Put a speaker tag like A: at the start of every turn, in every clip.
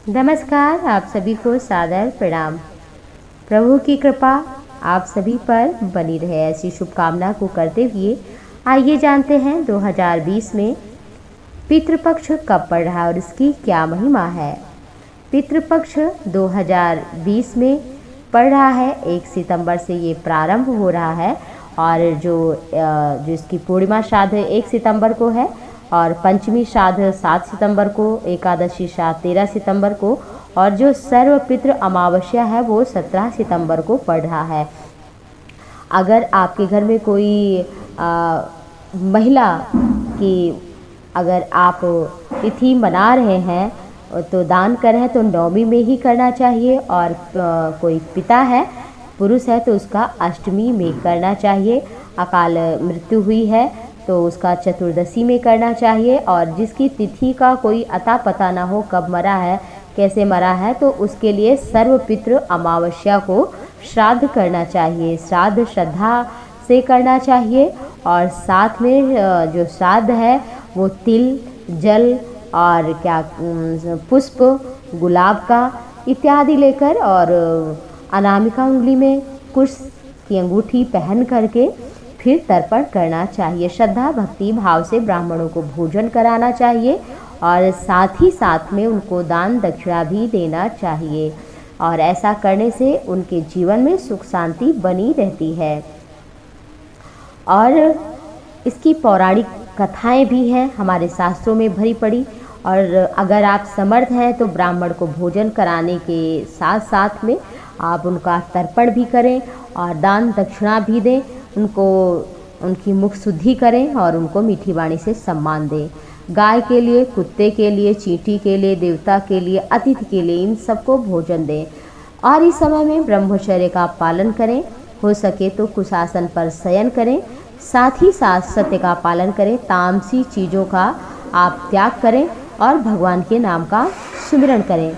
A: नमस्कार, आप सभी को सादर प्रणाम। प्रभु की कृपा आप सभी पर बनी रहे, ऐसी शुभकामना को करते हुए आइए जानते हैं 2020 में पितृपक्ष कब पड़ रहा है और इसकी क्या महिमा है। पितृपक्ष 2020 में पड़ रहा है, 1 सितंबर से ये प्रारंभ हो रहा है और जो इसकी पूर्णिमा श्राद्ध 1 सितंबर को है और पंचमी श्राद्ध 7 सितंबर को, एकादशी श्राद्ध 13 सितंबर को और जो सर्वपितृ अमावस्या है वो 17 सितंबर को पड़ रहा है। अगर आपके घर में कोई महिला की अगर आप तिथि मना रहे हैं तो दान करें तो नवमी में ही करना चाहिए और कोई पिता है पुरुष है तो उसका अष्टमी में करना चाहिए। अकाल मृत्यु हुई है तो उसका चतुर्दशी में करना चाहिए और जिसकी तिथि का कोई अता पता ना हो कब मरा है कैसे मरा है तो उसके लिए सर्वपितृ अमावस्या को श्राद्ध करना चाहिए। श्राद्ध श्रद्धा से करना चाहिए और साथ में जो श्राद्ध है वो तिल, जल और पुष्प, गुलाब का इत्यादि लेकर और अनामिका उंगली में कुश की अंगूठी पहन करके फिर तर्पण करना चाहिए। श्रद्धा भक्ति भाव से ब्राह्मणों को भोजन कराना चाहिए और साथ ही साथ में उनको दान दक्षिणा भी देना चाहिए और ऐसा करने से उनके जीवन में सुख शांति बनी रहती है। और इसकी पौराणिक कथाएं भी हैं हमारे शास्त्रों में भरी पड़ी और अगर आप समर्थ हैं तो ब्राह्मण को भोजन कराने के साथ साथ में आप उनका तर्पण भी करें और दान दक्षिणा भी दें, उनकी मुख शुद्धि करें और उनको मीठी वाणी से सम्मान दें। गाय के लिए, कुत्ते के लिए, चींटी के लिए, देवता के लिए, अतिथि के लिए इन सबको भोजन दें और इस समय में ब्रह्मचर्य का पालन करें। हो सके तो कुशासन पर शयन करें, साथ ही साथ सत्य का पालन करें। तामसी चीज़ों का आप त्याग करें और भगवान के नाम का सुमिरन करें।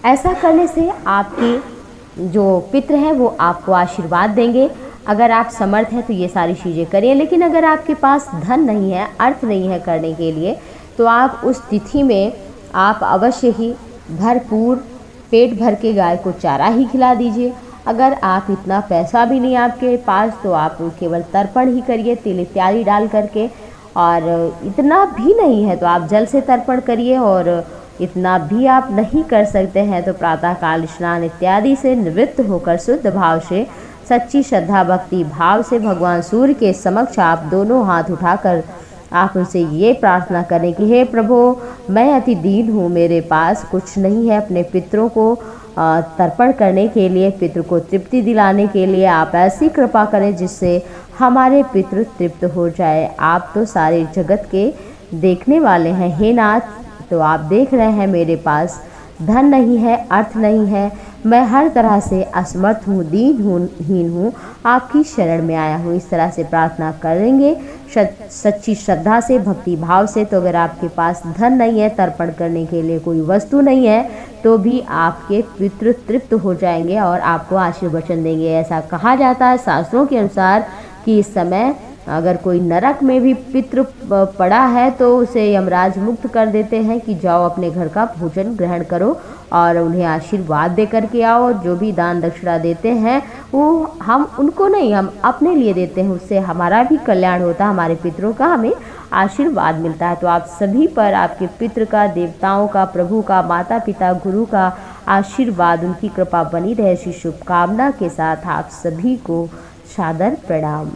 A: ऐसा करने से आपके जो पितृ हैं वो आपको आशीर्वाद देंगे। अगर आप समर्थ हैं तो ये सारी चीज़ें करिए, लेकिन अगर आपके पास धन नहीं है, अर्थ नहीं है करने के लिए तो आप उस तिथि में आप अवश्य ही भरपूर पेट भर के गाय को चारा ही खिला दीजिए। अगर आप इतना पैसा भी नहीं आपके पास तो आप केवल तर्पण ही करिए तिल इत्यादि डाल करके, और इतना भी नहीं है तो आप जल से तर्पण करिए और इतना भी आप नहीं कर सकते हैं तो प्रातःकाल स्नान इत्यादि से निवृत्त होकर शुद्ध भाव से सच्ची श्रद्धा भक्ति भाव से भगवान सूर्य के समक्ष आप दोनों हाथ उठाकर आप उनसे ये प्रार्थना करें कि हे प्रभु, मैं अति दीन हूँ, मेरे पास कुछ नहीं है अपने पितरों को तर्पण करने के लिए, पितृ को तृप्ति दिलाने के लिए आप ऐसी कृपा करें जिससे हमारे पितृ तृप्त हो जाए। आप तो सारे जगत के देखने वाले हैं हे नाथ, तो आप देख रहे हैं मेरे पास धन नहीं है, अर्थ नहीं है, मैं हर तरह से असमर्थ हूँ, दीन हूँ, हीन हूँ, आपकी शरण में आया हूँ। इस तरह से प्रार्थना करेंगे सच्ची श्रद्धा से भक्ति भाव से। तो अगर आपके पास धन नहीं है, तर्पण करने के लिए कोई वस्तु नहीं है तो भी आपके पितृ तृप्त हो जाएंगे और आपको आशीर्वचन देंगे। ऐसा कहा जाता है शास्त्रों के अनुसार कि इस समय अगर कोई नरक में भी पितृ पड़ा है तो उसे यमराज मुक्त कर देते हैं कि जाओ अपने घर का भोजन ग्रहण करो और उन्हें आशीर्वाद दे करके आओ। जो भी दान दक्षिणा देते हैं वो हम उनको नहीं, हम अपने लिए देते हैं, उससे हमारा भी कल्याण होता है, हमारे पितरों का हमें आशीर्वाद मिलता है। तो आप सभी पर आपके पितृ का, देवताओं का, प्रभु का, माता पिता, गुरु का आशीर्वाद, उनकी कृपा बनी रहे, ऐसी शुभकामना के साथ आप सभी को सादर प्रणाम।